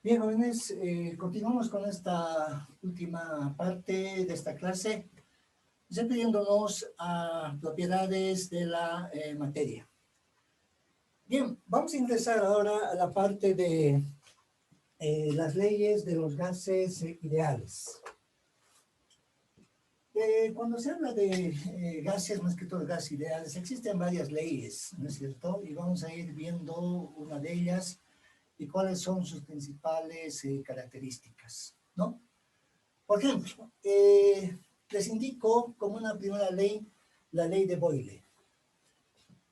Bien, jóvenes, continuamos con esta última parte de esta clase, refiriéndonos a propiedades de la materia. Bien, vamos a ingresar ahora a la parte de las leyes de los gases ideales. Cuando se habla de gases, más que todo gases ideales, existen varias leyes, ¿no es cierto? Y vamos a ir viendo una de ellas y cuáles son sus principales características, ¿no? Por ejemplo, les indico como una primera ley la ley de Boyle.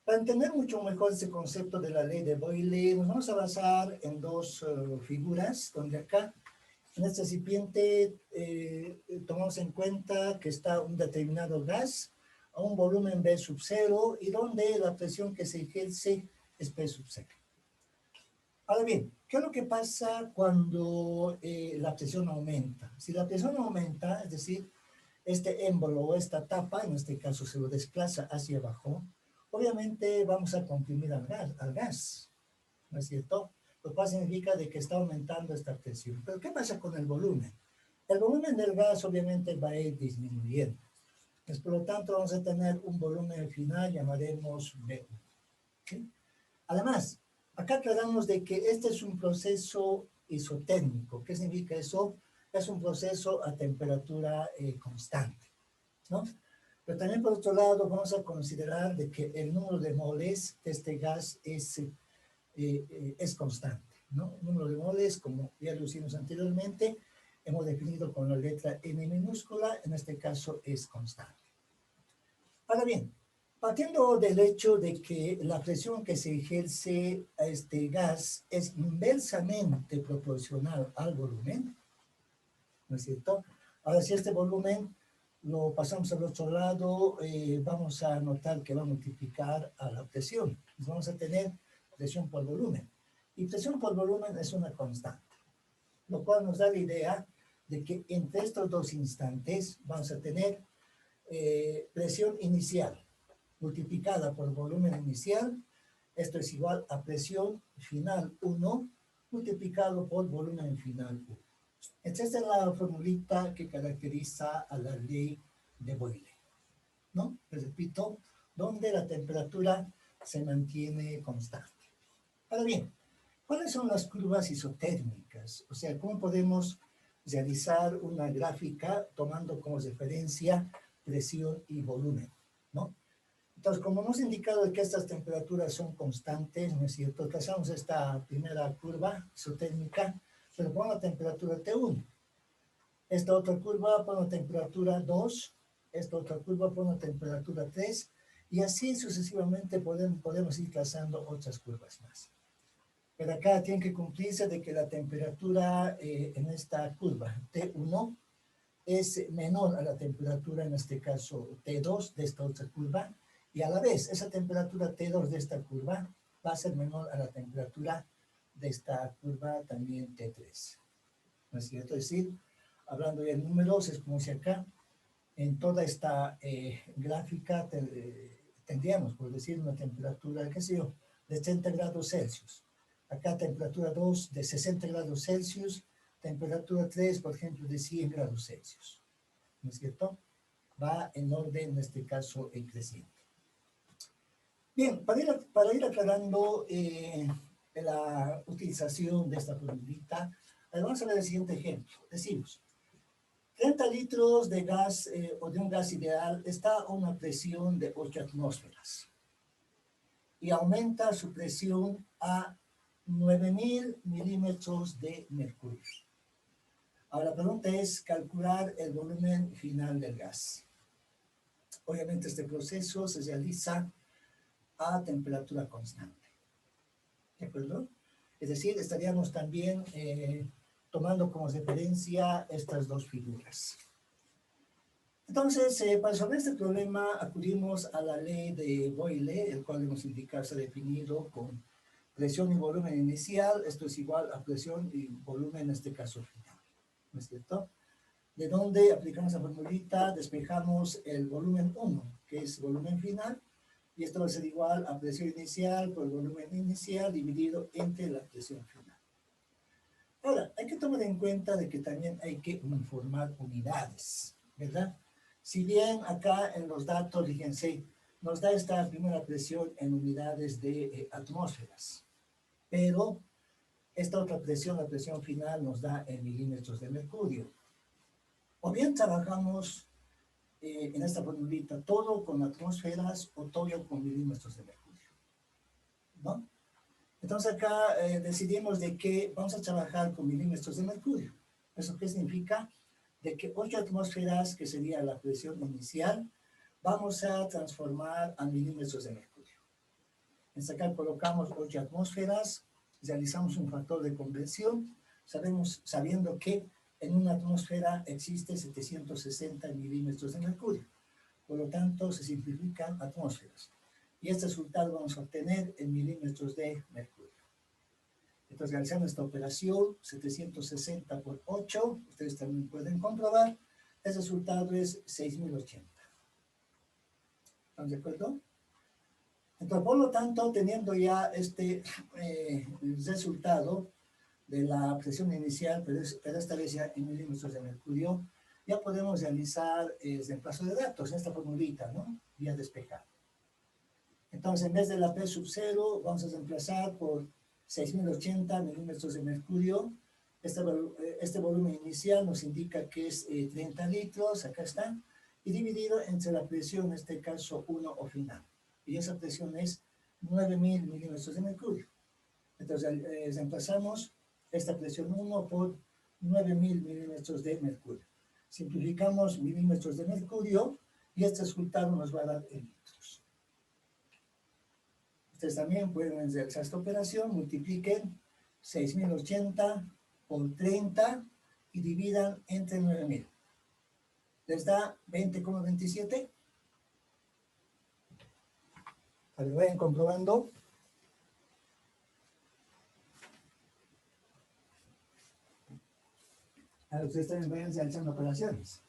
Para entender mucho mejor este concepto de la ley de Boyle, nos vamos a basar en dos figuras, donde acá, en este recipiente, tomamos en cuenta que está un determinado gas a un volumen B sub 0 y donde la presión que se ejerce es P sub 0. Ahora bien, ¿qué es lo que pasa cuando la presión aumenta? Si la presión aumenta, es decir, este émbolo o esta tapa, en este caso se lo desplaza hacia abajo, obviamente vamos a comprimir al gas, ¿no es cierto? Lo cual significa de que está aumentando esta presión. Pero ¿qué pasa con el volumen? El volumen del gas obviamente va a ir disminuyendo. Pues, por lo tanto, vamos a tener un volumen final, llamaremos B1. ¿Sí? Además, acá aclaramos de que este es un proceso isotérmico. ¿Qué significa eso? Es un proceso a temperatura constante, ¿no? Pero también por otro lado vamos a considerar de que el número de moles de este gas es constante, ¿no? El número de moles, como ya lo hicimos anteriormente, hemos definido con la letra N minúscula, en este caso es constante. Ahora bien, partiendo del hecho de que la presión que se ejerce a este gas es inversamente proporcional al volumen, ¿no es cierto? Ahora, si este volumen lo pasamos al otro lado, vamos a notar que va a multiplicar a la presión. Entonces vamos a tener presión por volumen. Y presión por volumen es una constante, lo cual nos da la idea de que entre estos dos instantes vamos a tener presión inicial multiplicada por volumen inicial, esto es igual a presión final 1 multiplicado por volumen final 1. Esta es la formulita que caracteriza a la ley de Boyle, ¿no? Les repito, donde la temperatura se mantiene constante. Ahora bien, ¿cuáles son las curvas isotérmicas? O sea, ¿cómo podemos realizar una gráfica tomando como referencia presión y volumen, ¿no? Entonces, como hemos indicado que estas temperaturas son constantes, ¿no es cierto? Trazamos esta primera curva isotérmica, pero con la temperatura T1. Esta otra curva pone una temperatura 2, esta otra curva pone una temperatura 3, y así sucesivamente podemos ir trazando otras curvas más. Pero acá tiene que cumplirse de que la temperatura en esta curva T1 es menor a la temperatura, en este caso T2 de esta otra curva, y a la vez esa temperatura T2 de esta curva va a ser menor a la temperatura de esta curva también T3. ¿No es cierto? Es decir, hablando de números, es como si acá en toda esta gráfica tendríamos, por decir, una temperatura, qué sé yo, de 30 grados Celsius. Acá temperatura 2 de 60 grados Celsius, temperatura 3, por ejemplo, de 100 grados Celsius. ¿No es cierto? Va en orden, en este caso, creciente. Bien, para ir aclarando la utilización de esta formulita, vamos a ver el siguiente ejemplo. Decimos, 30 litros de gas o de un gas ideal está a una presión de 8 atmósferas y aumenta su presión a 9000 milímetros de mercurio. Ahora la pregunta es calcular el volumen final del gas. Obviamente este proceso se realiza a temperatura constante. ¿De acuerdo? Es decir, estaríamos también tomando como referencia estas dos figuras. Entonces, para resolver este problema, acudimos a la ley de Boyle, el cual hemos indicado, se ha definido con presión y volumen inicial. Esto es igual a presión y volumen, en este caso final. ¿No es cierto? De donde aplicamos la formulita, despejamos el volumen 1, que es volumen final, y esto va a ser igual a presión inicial por volumen inicial dividido entre la presión final. Ahora, hay que tomar en cuenta de que también hay que uniformar unidades, ¿verdad? Si bien acá en los datos, fíjense, nos da esta primera presión en unidades de atmósferas, pero esta otra presión, la presión final, nos da en milímetros de mercurio. O bien trabajamos en esta formulita todo con atmósferas o todo con milímetros de mercurio, ¿no? Entonces acá decidimos de que vamos a trabajar con milímetros de mercurio. ¿Eso qué significa? De que 8 atmósferas, que sería la presión inicial, vamos a transformar a milímetros de mercurio. Entonces acá colocamos 8 atmósferas, realizamos un factor de conversión, sabiendo que en una atmósfera existe 760 milímetros de mercurio. Por lo tanto, se simplifican atmósferas. Y este resultado vamos a obtener en milímetros de mercurio. Entonces, realizando esta operación, 760 por 8, ustedes también pueden comprobar, el resultado es 6080. ¿Están de acuerdo? Entonces, por lo tanto, teniendo ya este resultado de la presión inicial, pero esta vez ya en milímetros de mercurio, ya podemos realizar reemplazo de datos en esta formulita, ¿no? Vía despejada. Entonces, en vez de la P sub 0, vamos a reemplazar por 6080 milímetros de mercurio. Este volumen inicial nos indica que es 30 litros, acá está, y dividido entre la presión, en este caso 1 o final. Y esa presión es 9000 milímetros de mercurio. Entonces, reemplazamos esta presión 1 por 9000 milímetros de mercurio. Simplificamos milímetros de mercurio y este resultado nos va a dar en litros. Ustedes también pueden realizar esta operación, multipliquen 6080 por 30 y dividan entre 9000. Les da 20,27. A ver, vayan comprobando. A ver, ustedes también vayan realizando operaciones.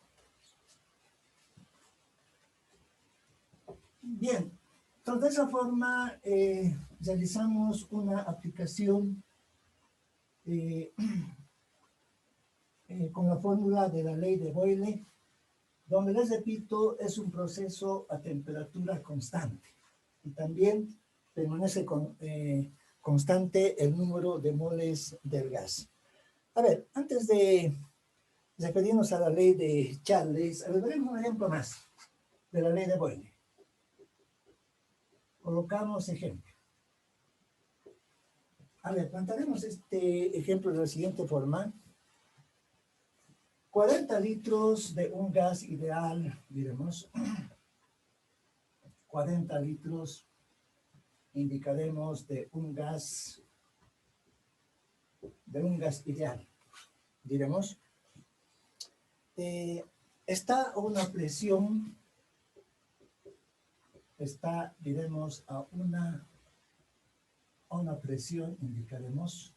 Bien, entonces de esa forma realizamos una aplicación con la fórmula de la ley de Boyle, donde les repito, es un proceso a temperatura constante y también permanece constante el número de moles del gas. A ver, antes de referirnos a la ley de Charles, a ver, veremos un ejemplo más de la ley de Boyle. Colocamos ejemplo. A ver, plantearemos este ejemplo de la siguiente forma. 40 litros de un gas ideal, diremos. 40 litros indicaremos de un gas ideal, diremos. Está a una presión, diremos, a una presión, indicaremos,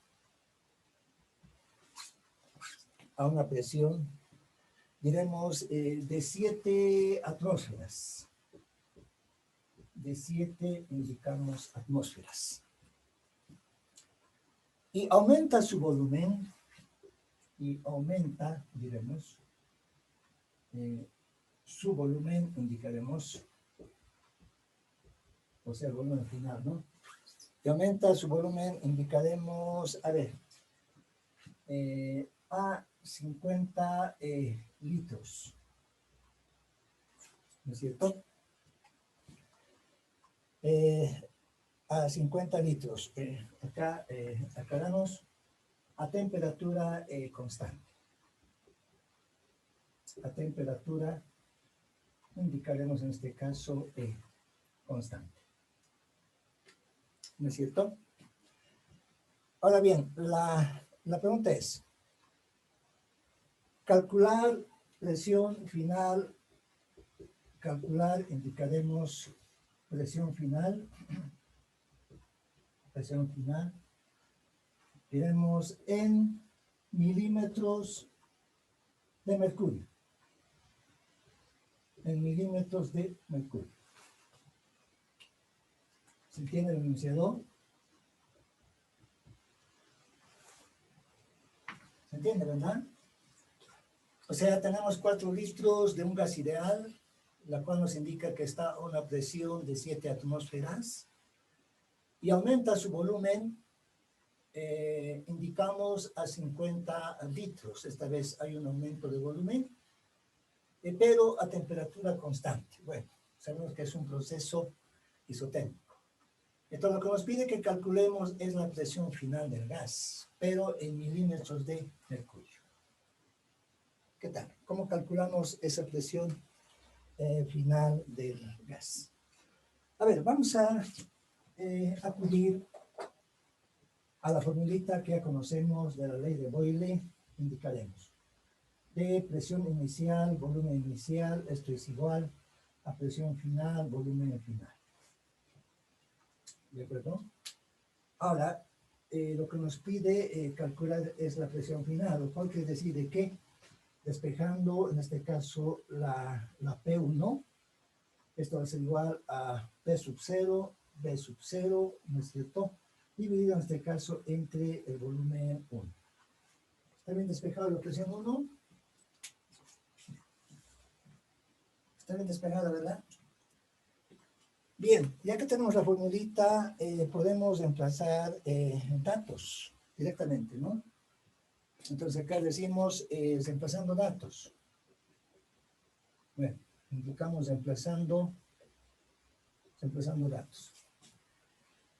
a una presión, diremos, de 7 atmósferas. De 7 indicamos atmósferas. Y aumenta su volumen, y aumenta, diremos, su volumen, indicaremos, o sea, el volumen final, ¿no? Y aumenta su volumen, indicaremos, a ver, a 50 litros, ¿no es cierto? A 50 litros. Acá damos a temperatura constante. A temperatura, indicaremos en este caso constante. ¿No es cierto? Ahora bien, la pregunta es, calcular presión final, indicaremos presión final, diremos en milímetros de mercurio. En milímetros de mercurio. ¿Se entiende el enunciado? entiende, verdad? O sea, tenemos 4 litros de un gas ideal, la cual nos indica que está a una presión de 7 atmósferas y aumenta su volumen, indicamos a 50 litros. Esta vez hay un aumento de volumen, pero a temperatura constante. Bueno, sabemos que es un proceso isotérmico. Entonces, lo que nos pide que calculemos es la presión final del gas, pero en milímetros de mercurio. ¿Qué tal? ¿Cómo calculamos esa presión final del gas? A ver, vamos a acudir a la formulita que ya conocemos de la ley de Boyle. Indicaremos de presión inicial, volumen inicial, esto es igual a presión final, volumen final. ¿De acuerdo? Ahora, lo que nos pide calcular es la presión final, lo cual quiere decir de que despejando, en este caso, la P1, esto va a ser igual a P sub 0, B sub 0, ¿no es cierto? Dividido en este caso entre el volumen 1. ¿Está bien despejado la presión 1? ¿Está bien despejada, verdad? Bien, ya que tenemos la formulita, podemos reemplazar datos directamente, ¿no? Entonces acá decimos reemplazando datos. Bueno, indicamos reemplazando datos.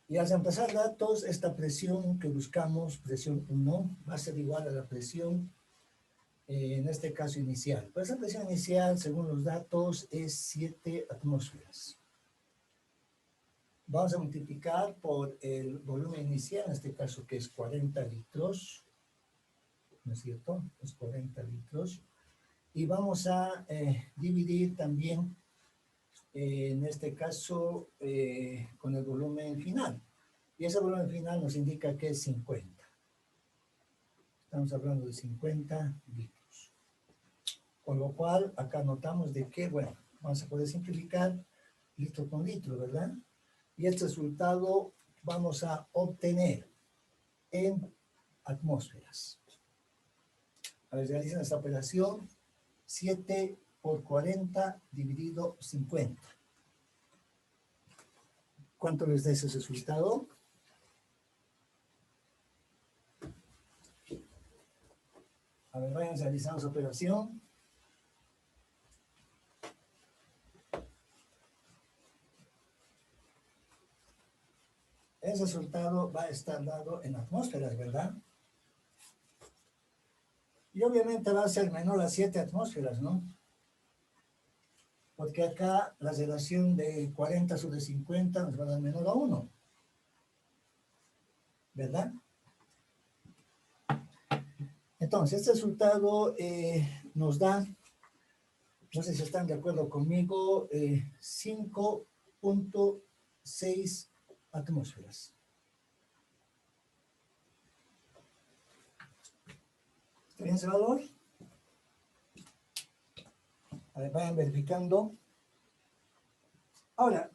Y al reemplazar datos, esta presión que buscamos, presión 1, va a ser igual a la presión, en este caso inicial. Pues esa presión inicial, según los datos, es 7 atmósferas. Vamos a multiplicar por el volumen inicial, en este caso que es 40 litros, ¿no es cierto? Es 40 litros. Y vamos a dividir también, en este caso, con el volumen final. Y ese volumen final nos indica que es 50. Estamos hablando de 50 litros. Con lo cual, acá notamos de que, bueno, vamos a poder simplificar litro con litro, ¿verdad? Y este resultado vamos a obtener en atmósferas. A ver, realicen esta operación. 7 por 40 dividido 50. ¿Cuánto les da ese resultado? A ver, vayan realizando su operación. El resultado va a estar dado en atmósferas, ¿verdad? Y obviamente va a ser menor a 7 atmósferas, ¿no? Porque acá la relación de 40 sobre 50 nos va a dar menor a 1. ¿Verdad? Entonces, este resultado nos da, no sé si están de acuerdo conmigo, 5.6 atmósferas. ¿Está bien ese valor? A ver, vayan verificando. Ahora,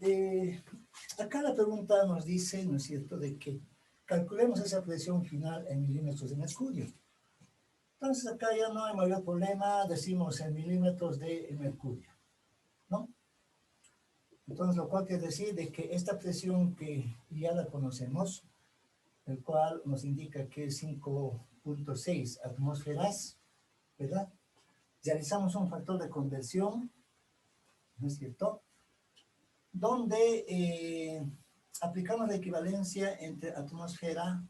acá la pregunta nos dice, ¿no es cierto?, de que calculemos esa presión final en milímetros de mercurio. Entonces acá ya no hay mayor problema, decimos en milímetros de mercurio, ¿no? Entonces lo cual quiere decir de que esta presión que ya la conocemos, el cual nos indica que es 5.6 atmósferas, ¿verdad? Realizamos un factor de conversión, ¿no es cierto?, donde aplicamos la equivalencia entre atmósfera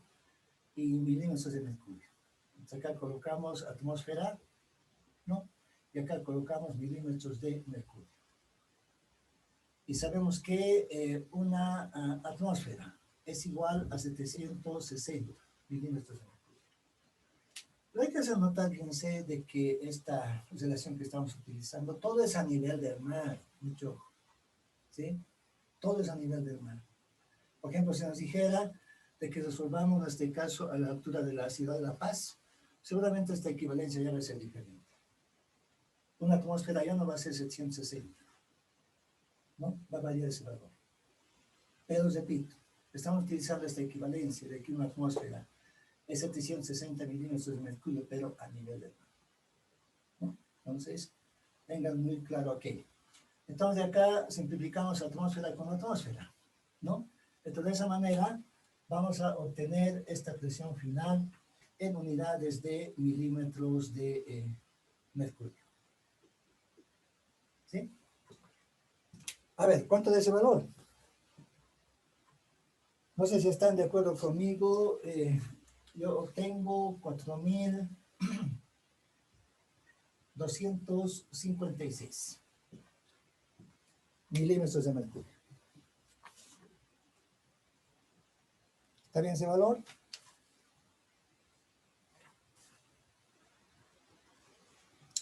y milímetros de mercurio. Entonces acá colocamos atmósfera, ¿no? Y acá colocamos milímetros de mercurio. Y sabemos que una atmósfera es igual a 760 milímetros de mercurio. Pero hay que hacer notar, fíjense, de que esta relación que estamos utilizando, todo es a nivel del mar, mucho ojo, ¿sí? Todo es a nivel del mar. Por ejemplo, si nos dijera de que resolvamos este caso a la altura de la ciudad de La Paz, seguramente esta equivalencia ya va a ser diferente. Una atmósfera ya no va a ser 760, ¿no? Va a variar ese valor. Pero repito, estamos utilizando esta equivalencia de que una atmósfera es 760 milímetros de mercurio, pero a nivel del mar, ¿no? Entonces, tengan muy claro aquello. Entonces, acá simplificamos atmósfera con atmósfera, ¿no? Entonces, de esa manera, vamos a obtener esta presión final en unidades de milímetros de mercurio. ¿Sí? A ver, ¿cuánto de ese valor? No sé si están de acuerdo conmigo. Yo obtengo 4.256 milímetros de mercurio. ¿Está bien ese valor?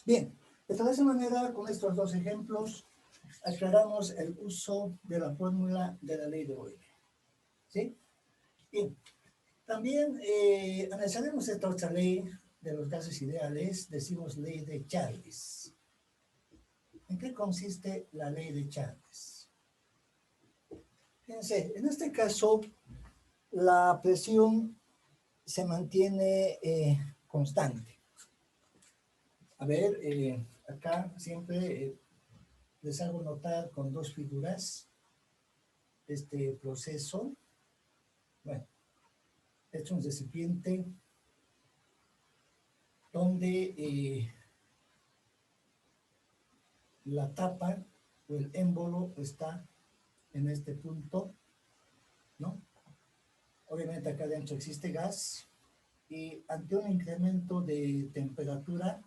Bien, de esa manera, con estos dos ejemplos, aclaramos el uso de la fórmula de la ley de Euler. ¿Sí? Bien, también analizaremos esta otra ley de los gases ideales, decimos ley de Charles. ¿En qué consiste la ley de Charles? Fíjense, en este caso, la presión se mantiene constante. A ver, acá siempre les hago notar con dos figuras este proceso. Bueno, es un recipiente donde la tapa o el émbolo está en este punto, ¿no? Obviamente acá dentro existe gas y ante un incremento de temperatura,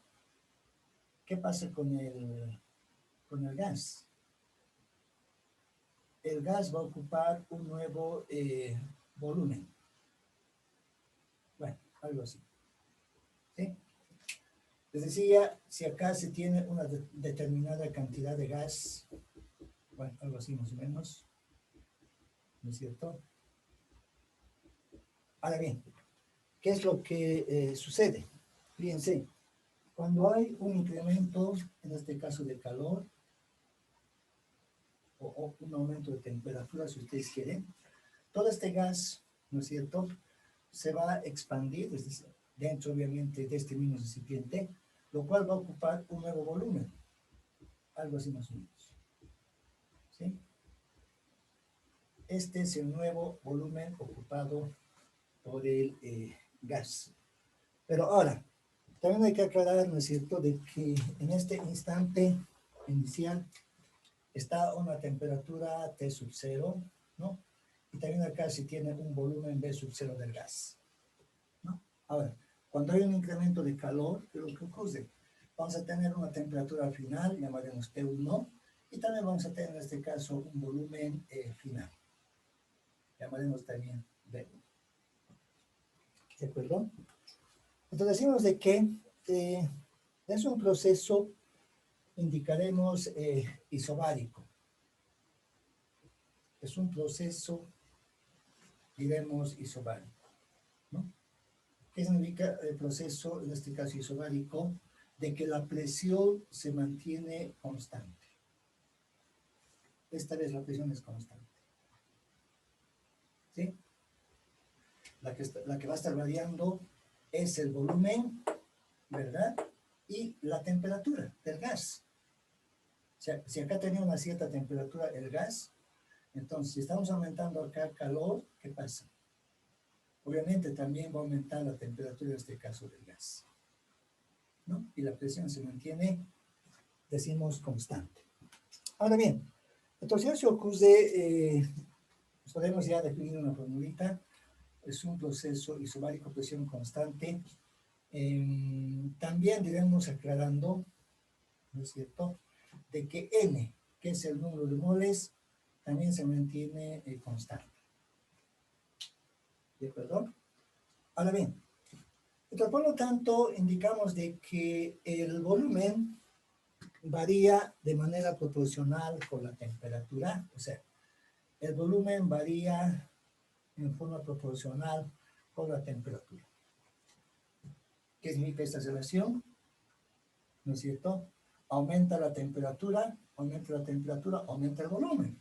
¿qué pasa con el gas? El gas va a ocupar un nuevo volumen. Bueno, algo así. ¿Sí? Les decía, si acá se tiene una determinada cantidad de gas, bueno, algo así más o menos, ¿no es cierto? Ahora bien, ¿qué es lo que sucede? Fíjense, cuando hay un incremento, en este caso de calor, o un aumento de temperatura, si ustedes quieren, todo este gas, ¿no es cierto?, se va a expandir dentro, obviamente, de este mismo recipiente, lo cual va a ocupar un nuevo volumen, algo así más o menos. ¿Sí? Este es el nuevo volumen ocupado por el gas. Pero ahora, también hay que aclarar, ¿no es cierto?, de que en este instante inicial está a una temperatura T sub 0, ¿no? Y también acá se tiene un volumen B sub 0 del gas, ¿no? Ahora, cuando hay un incremento de calor, ¿qué es lo que ocurre? Vamos a tener una temperatura final, llamaremos T1, y también vamos a tener en este caso un volumen final, llamaremos también B1. ¿De acuerdo? Entonces decimos de que es un proceso, indicaremos isobárico. Es un proceso, diremos, isobárico, ¿no? ¿Qué significa el proceso, en este caso isobárico? De que la presión se mantiene constante. Esta vez la presión es constante. ¿Sí? La que va a estar variando es el volumen, ¿verdad? Y la temperatura del gas. O sea, si acá tenía una cierta temperatura el gas, entonces si estamos aumentando acá calor, ¿qué pasa? Obviamente también va a aumentar la temperatura en este caso del gas, ¿no? Y la presión se mantiene, decimos, constante. Ahora bien, entonces si ocurre, podemos ya definir una formulita, es un proceso isobárico, presión constante. También diremos aclarando, ¿no es cierto?, de que N, que es el número de moles, también se mantiene constante. ¿De acuerdo? Ahora bien, entonces, por lo tanto, indicamos de que el volumen varía de manera proporcional con la temperatura, o sea, el volumen varía en forma proporcional con la temperatura. ¿Qué significa esta relación? ¿No es cierto? Aumenta la temperatura, aumenta el volumen,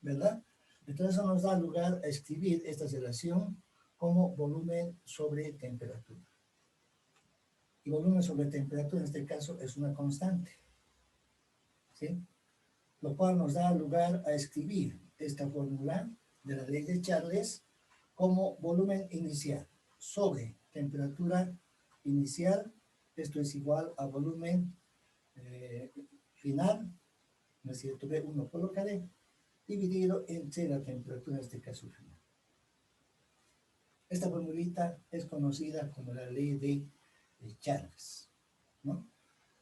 ¿verdad? Entonces eso nos da lugar a escribir esta relación como volumen sobre temperatura. Y volumen sobre temperatura en este caso es una constante, ¿sí? Lo cual nos da lugar a escribir esta fórmula de la ley de Charles como volumen inicial sobre temperatura inicial. Esto es igual a volumen final, ¿no es cierto? V1 colocaré, dividido entre la temperatura, en este caso final. Esta formulita es conocida como la ley de Charles, ¿no?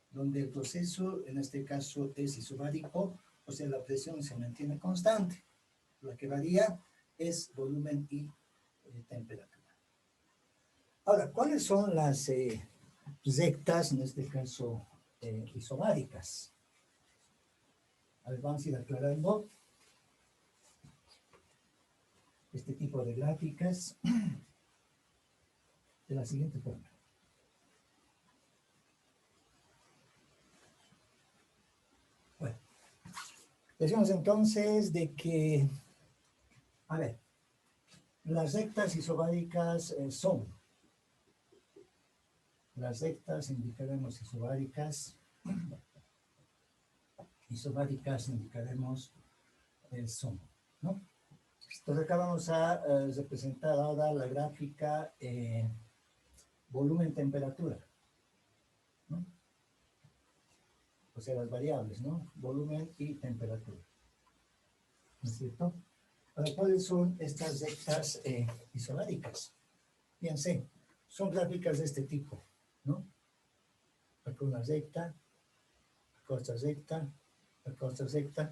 Donde el proceso, en este caso, es isobárico, o sea, la presión se mantiene constante. Lo que varía es volumen y temperatura. Ahora, ¿cuáles son las rectas, en este caso, isobáricas? A ver, vamos a ir aclarando este tipo de gráficas de la siguiente forma. Bueno, decimos entonces de que, a ver, las rectas isobáricas son, las rectas indicaremos isobáricas indicaremos son, ¿no? Entonces acá vamos a representar ahora la gráfica volumen-temperatura, ¿no? O sea, las variables, ¿no? Volumen y temperatura, ¿no es cierto? Ahora, ¿cuáles son estas rectas isobáricas? Fíjense, son gráficas de este tipo, ¿no? Acá una recta, acá otra recta, acá otra recta,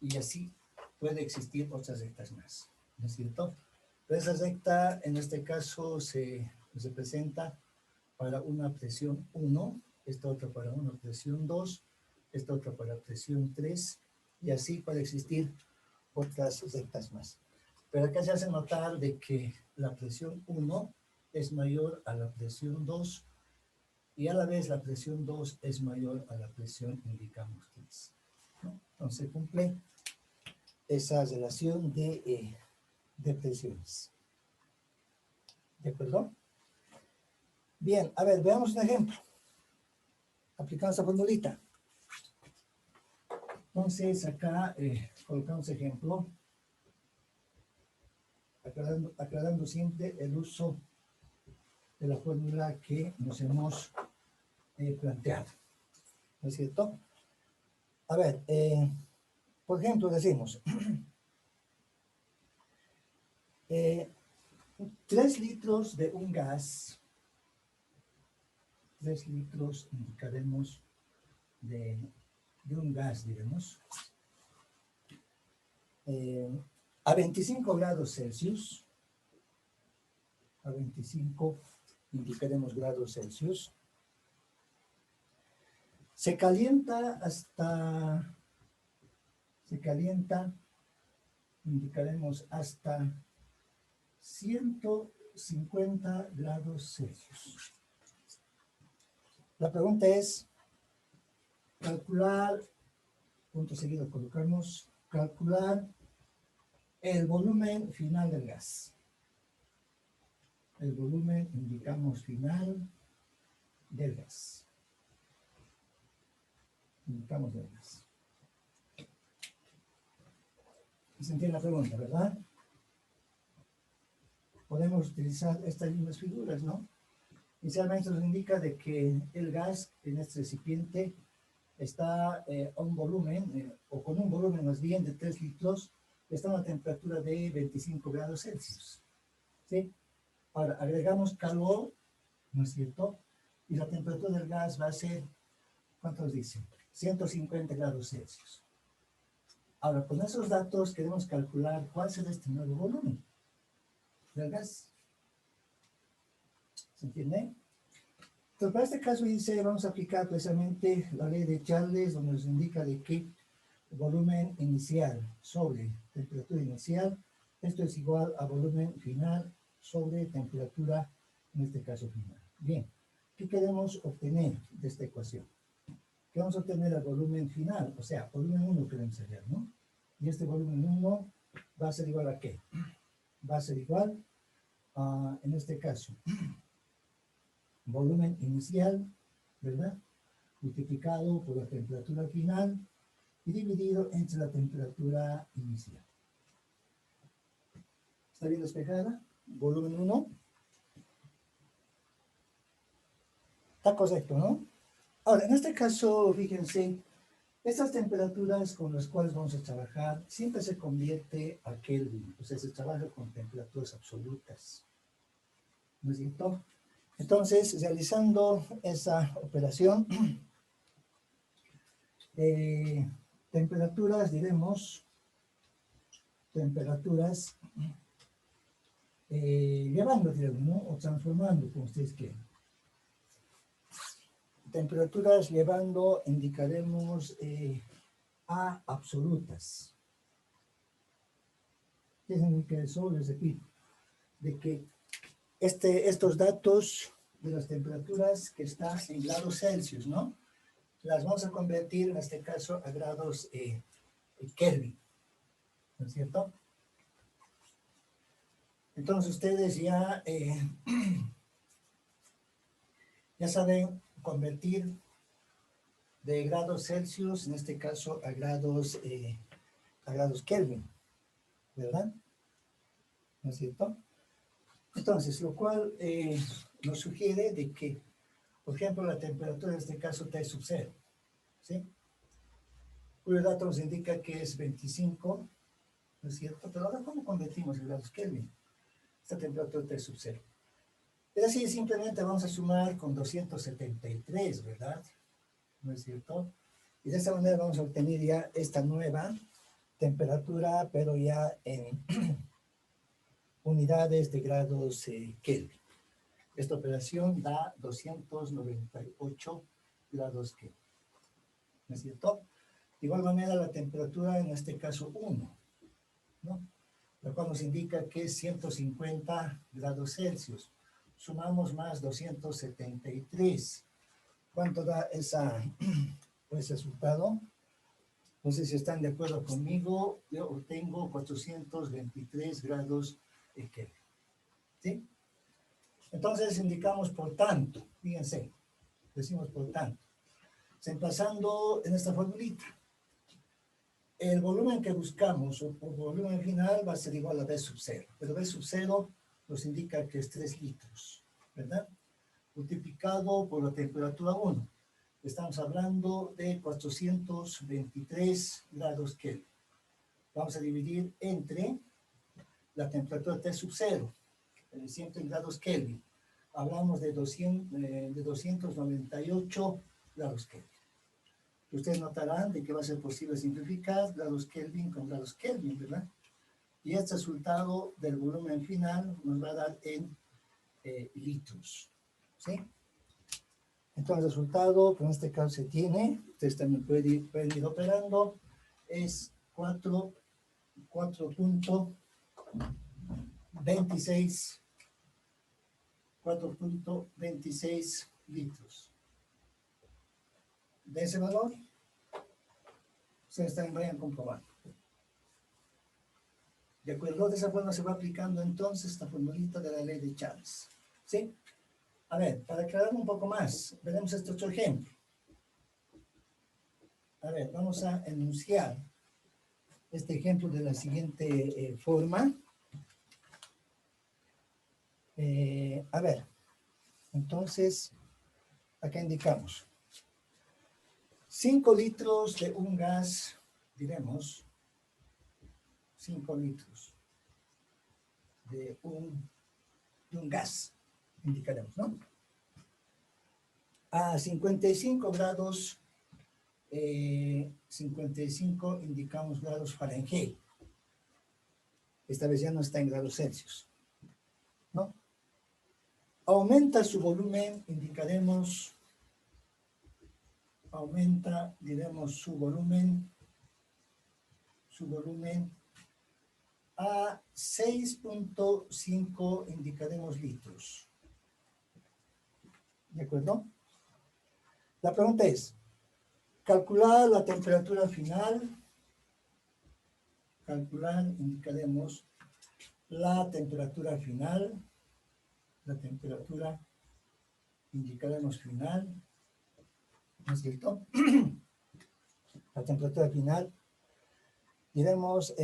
y así puede existir otras rectas más, ¿no es cierto? Pero esa recta, en este caso, se presenta para una presión 1, esta otra para una presión 2, esta otra para presión 3, y así puede existir otras rectas más. Pero acá se hace notar de que la presión 1 es mayor a la presión 2, y a la vez la presión 2 es mayor a la presión, indicamos 3, ¿no? Entonces cumple esa relación de presiones. ¿De acuerdo? Bien, a ver, veamos un ejemplo. Aplicamos esta formulita. Entonces, acá colocamos ejemplo, aclarando siempre el uso de la fórmula que nos hemos planteado. ¿No es cierto? A ver, por ejemplo, decimos 3 litros de un gas, 3 litros indicaremos de un gas, diremos, a 25 grados Celsius, a 25 indicaremos grados Celsius, se calienta, indicaremos hasta 150 grados Celsius. La pregunta es calcular, punto seguido colocamos, calcular el volumen final del gas. El volumen indicamos final del gas. Indicamos del gas. ¿Se entiende la pregunta, verdad? Podemos utilizar estas mismas figuras, ¿no? Inicialmente nos indica de que el gas en este recipiente está a un volumen, o con un volumen más bien de 3 litros, está a una temperatura de 25 grados Celsius. ¿Sí? Ahora, agregamos calor, ¿no es cierto? Y la temperatura del gas va a ser, ¿cuántos dicen? 150 grados Celsius. Ahora, con esos datos queremos calcular cuál será este nuevo volumen del gas. ¿Se entiende? Entonces, para este caso dice, vamos a aplicar precisamente la ley de Charles, donde nos indica de que el volumen inicial sobre temperatura inicial, esto es igual a volumen final sobre temperatura, en este caso final. Bien, ¿qué queremos obtener de esta ecuación? Queremos obtener el volumen final, o sea, volumen 1 queremos hallar, ¿no? Y este volumen 1 va a ser igual a ¿qué? Va a ser igual en este caso, volumen inicial, ¿verdad? Multiplicado por la temperatura final y dividido entre la temperatura inicial. ¿Está bien despejada? Volumen 1. Está correcto, ¿no? Ahora, en este caso, fíjense, estas temperaturas con las cuales vamos a trabajar siempre se convierte a Kelvin, o sea, se trabaja con temperaturas absolutas, ¿no es cierto? Entonces, realizando esa operación, temperaturas, diremos, temperaturas, llevando, digamos, ¿no? O transformando, como ustedes quieran. Temperaturas llevando, indicaremos a absolutas. ¿Qué significa eso? Les repito, de que estos datos de las temperaturas que están en grados Celsius, ¿no? Las vamos a convertir, en este caso, a grados Kelvin, ¿no es cierto? Entonces ustedes ya, ya saben convertir de grados Celsius, en este caso, a grados Kelvin, ¿verdad? ¿No es cierto? Entonces, lo cual nos sugiere de que, por ejemplo, la temperatura en este caso T sub 0, ¿sí? Cuyo dato nos indica que es 25, ¿no es cierto? Pero ahora, ¿cómo convertimos en grados Kelvin esta temperatura T sub 0? Es así, simplemente vamos a sumar con 273, ¿verdad? ¿No es cierto? Y de esta manera vamos a obtener ya esta nueva temperatura, pero ya en unidades de grados Kelvin. Esta operación da 298 grados Kelvin, ¿no es cierto? De igual manera la temperatura, en este caso 1, ¿no? Lo cual nos indica que es 150 grados Celsius. Sumamos más 273. ¿Cuánto da ese resultado? No sé si están de acuerdo conmigo. Yo obtengo 423 grados Kelvin. ¿Sí? Entonces indicamos por tanto, fíjense, decimos por tanto, pasando en esta formulita, el volumen que buscamos, o volumen final, va a ser igual a V sub 0, pero V sub 0 nos indica que es 3 litros, ¿verdad? Multiplicado por la temperatura 1, estamos hablando de 423 grados Kelvin. Vamos a dividir entre la temperatura T sub 0, siempre en grados Kelvin. Hablamos de 298 grados Kelvin. Ustedes notarán de que va a ser posible simplificar grados Kelvin con grados Kelvin, ¿verdad? Y este resultado del volumen final nos va a dar en litros, ¿sí? Entonces el resultado, que en este caso se tiene, ustedes también pueden ir operando, es 4.26 litros. De ese valor, ustedes también vayan comprobando. De acuerdo, de esa forma se va aplicando entonces esta formulita de la ley de Charles. ¿Sí? A ver, para aclarar un poco más, veremos este otro ejemplo. A ver, vamos a enunciar este ejemplo de la siguiente forma. A ver, entonces, acá indicamos 5 litros de un gas, diremos, 5 litros de un gas, indicaremos, ¿no? A 55 grados, 55 indicamos grados Fahrenheit. Esta vez ya no está en grados Celsius, ¿no? Aumenta su volumen, indicaremos, aumenta, diremos, su volumen a 6.5, indicaremos litros. ¿De acuerdo? La pregunta es, calcular la temperatura final, calcular, indicaremos, la temperatura final la temperatura indicaremos final, ¿no es cierto? La temperatura final, diremos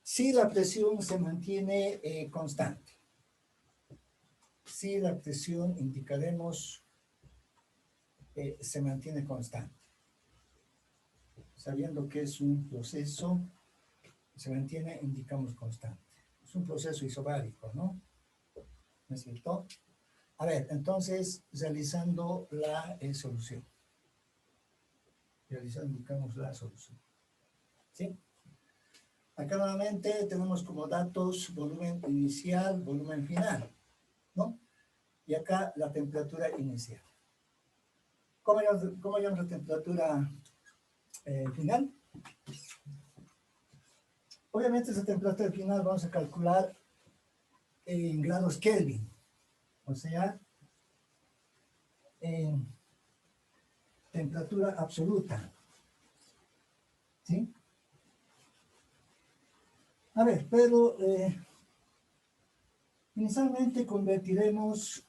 si la presión se mantiene constante. Si la presión indicaremos se mantiene constante. Sabiendo que es un proceso, se mantiene, indicamos constante. Es un proceso isobárico, ¿no? ¿No es cierto? A ver, entonces, realizando la solución. Realizando, indicamos la solución. ¿Sí? Acá nuevamente tenemos como datos volumen inicial, volumen final, ¿no? Y acá la temperatura inicial. ¿Cómo llamamos la temperatura final? Obviamente esa temperatura final vamos a calcular en grados Kelvin, o sea, en temperatura absoluta, ¿sí? A ver, pero inicialmente convertiremos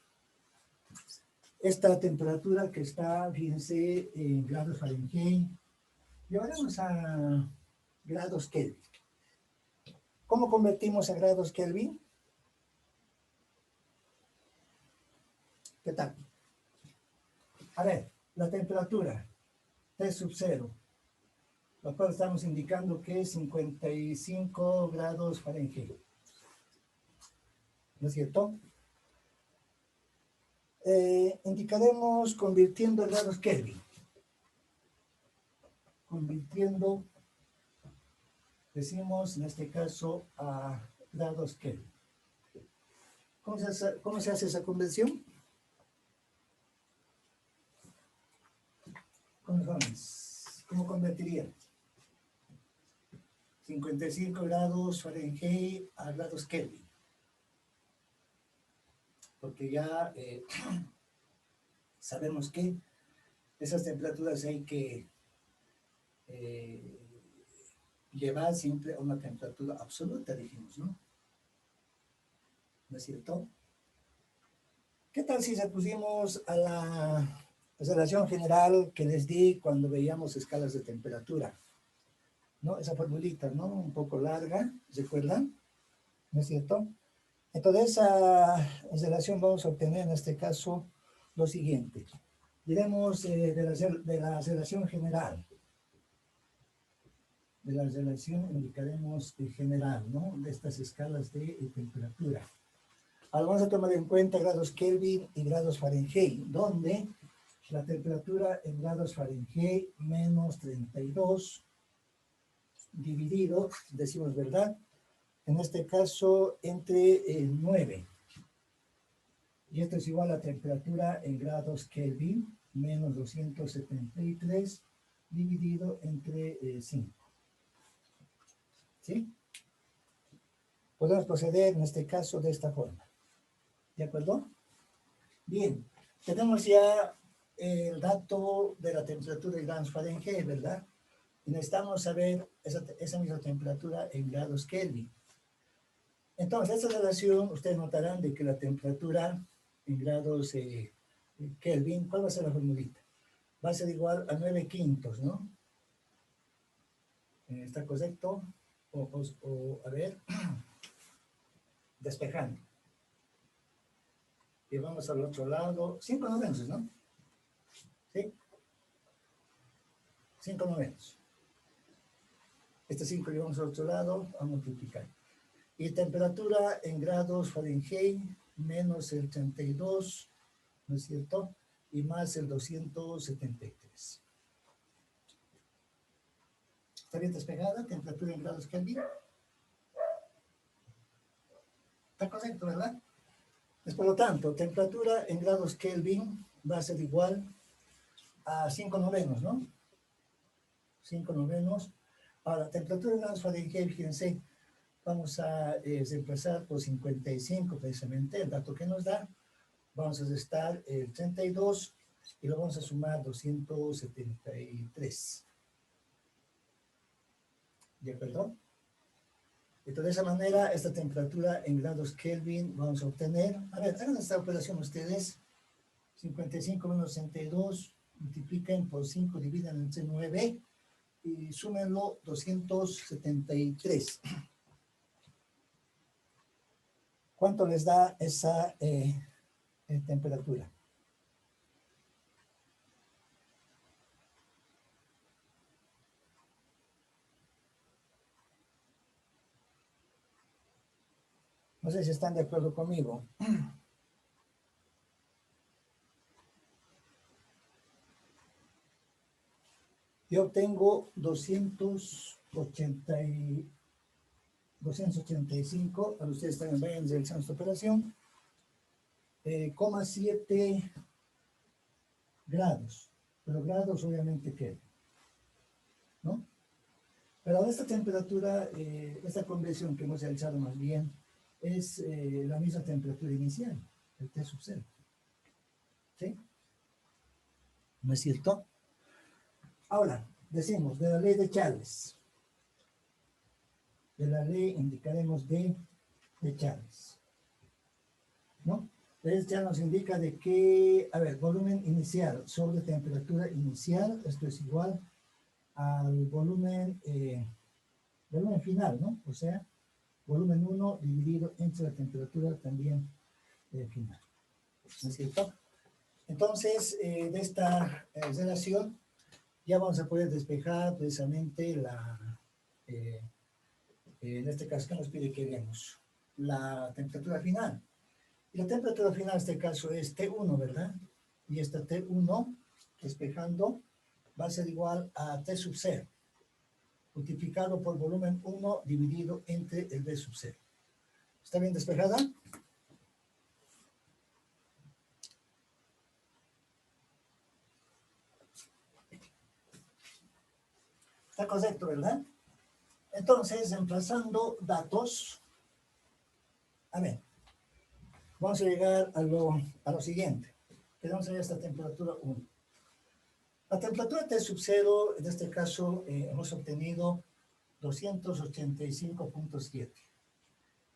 esta temperatura que está, fíjense, en grados Fahrenheit, llevaremos a grados Kelvin. ¿Cómo convertimos a grados Kelvin? ¿Qué tal? A ver, la temperatura T sub 0, lo cual estamos indicando que es 55 grados Fahrenheit. ¿No es cierto? Indicaremos convirtiendo a grados Kelvin. Convirtiendo, decimos en este caso, a grados Kelvin. ¿Cómo se hace esa conversión? ¿Cómo convertiría? 55 grados Fahrenheit a grados Kelvin. Porque ya sabemos que esas temperaturas hay que llevar siempre a una temperatura absoluta, dijimos, ¿no? ¿No es cierto? ¿Qué tal si se pusimos a la relación general que les di cuando veíamos escalas de temperatura? ¿No? Esa formulita, ¿no? Un poco larga, ¿recuerdan? ¿No es cierto? Entonces, esa relación vamos a obtener en este caso lo siguiente. Diremos de la relación general. De la relación indicaremos general, ¿no? De estas escalas de temperatura. Ahora vamos a tomar en cuenta grados Kelvin y grados Fahrenheit, donde la temperatura en grados Fahrenheit menos 32 dividido, decimos verdad, en este caso entre 9. Y esto es igual a temperatura en grados Kelvin menos 273 dividido entre 5. ¿Sí? Podemos proceder en este caso de esta forma. ¿De acuerdo? Bien, tenemos ya el dato de la temperatura en grados Fahrenheit, ¿verdad? Y necesitamos saber esa misma temperatura en grados Kelvin. Entonces, esta relación, ustedes notarán de que la temperatura en grados Kelvin, ¿cuál va a ser la formulita? Va a ser igual a 9 quintos, ¿no? ¿Está correcto? A ver, despejando. Y vamos al otro lado, 5 novenos, ¿no? ¿Sí? 5 novenos. Este 5 llevamos al otro lado, a multiplicar. Y temperatura en grados Fahrenheit menos el 32, ¿no es cierto? Y más el 273. ¿Está bien despejada? Temperatura en grados Kelvin. Está correcto, ¿verdad? Pues, por lo tanto, temperatura en grados Kelvin va a ser igual a 5 novenos, ¿no? 5 novenos. Ahora, temperatura en grados Fahrenheit, fíjense, vamos a reemplazar por 55 precisamente, el dato que nos da. Vamos a restar el 32 y lo vamos a sumar 273. ¿De acuerdo? Entonces, de esa manera, esta temperatura en grados Kelvin vamos a obtener, a ver, hagan esta operación ustedes, 55 menos 62, multipliquen por 5, dividen entre 9 y súmenlo 273. ¿Cuánto les da esa temperatura? No sé si están de acuerdo conmigo. Yo obtengo 285, para ustedes también vayan realizando esta operación, 7 grados, pero grados obviamente Kelvin, ¿no? Pero esta temperatura, esta conversión que hemos realizado más bien, es la misma temperatura inicial, el T sub 0. ¿Sí? ¿No es cierto? Ahora, decimos, de la ley de Charles. De la ley indicaremos de Charles. ¿No? La ley de Charles nos indica de que, a ver, volumen inicial sobre temperatura inicial, esto es igual al volumen final, ¿no? O sea, volumen 1 dividido entre la temperatura también final. ¿No es cierto? Entonces, de esta relación, ya vamos a poder despejar precisamente en este caso que nos pide que veamos la temperatura final. Y la temperatura final en este caso es T1, ¿verdad? Y esta T1, despejando, va a ser igual a T sub 0, multiplicado por volumen 1 dividido entre el V sub 0. ¿Está bien despejada? Está correcto, ¿verdad? Entonces, reemplazando datos, a ver, vamos a llegar a lo siguiente. Queremos hallar esta temperatura 1. La temperatura T sub 0, en este caso, hemos obtenido 285.7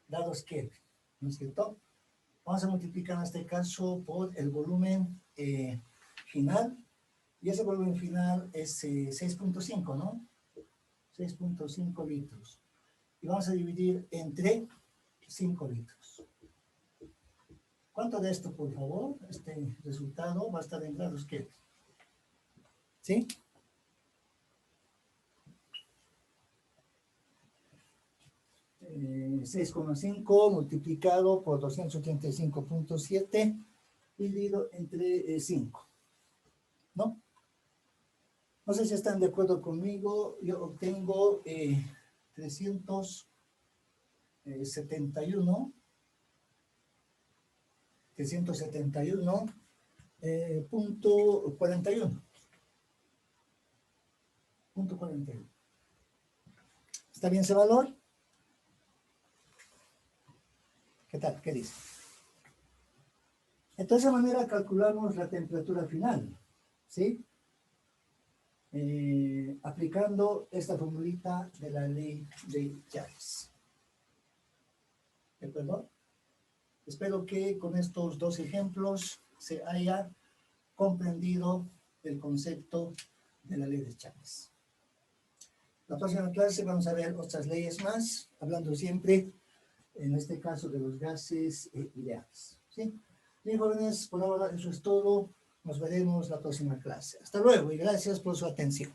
grados Kelvin, ¿no es cierto? Vamos a multiplicar en este caso por el volumen final, y ese volumen final es 6.5, ¿no? 6.5 litros. Y vamos a dividir entre 5 litros. ¿Cuánto de esto, por favor? Este resultado va a estar en grados Kelvin. ¿Sí? Eh, 6,5 multiplicado por 285.7 dividido entre 5. ¿No? No sé si están de acuerdo conmigo. Yo obtengo 371.41 punto 41. Punto 41. ¿Está bien ese valor? ¿Qué tal? ¿Qué dice? Entonces, de esa manera calculamos la temperatura final, ¿sí? Aplicando esta formulita de la ley de Charles. ¿De acuerdo? Espero que con estos dos ejemplos se haya comprendido el concepto de la ley de Charles. La próxima clase vamos a ver otras leyes más, hablando siempre, en este caso, de los gases ideales. ¿Sí? Bien, jóvenes, por ahora eso es todo. Nos veremos la próxima clase. Hasta luego y gracias por su atención.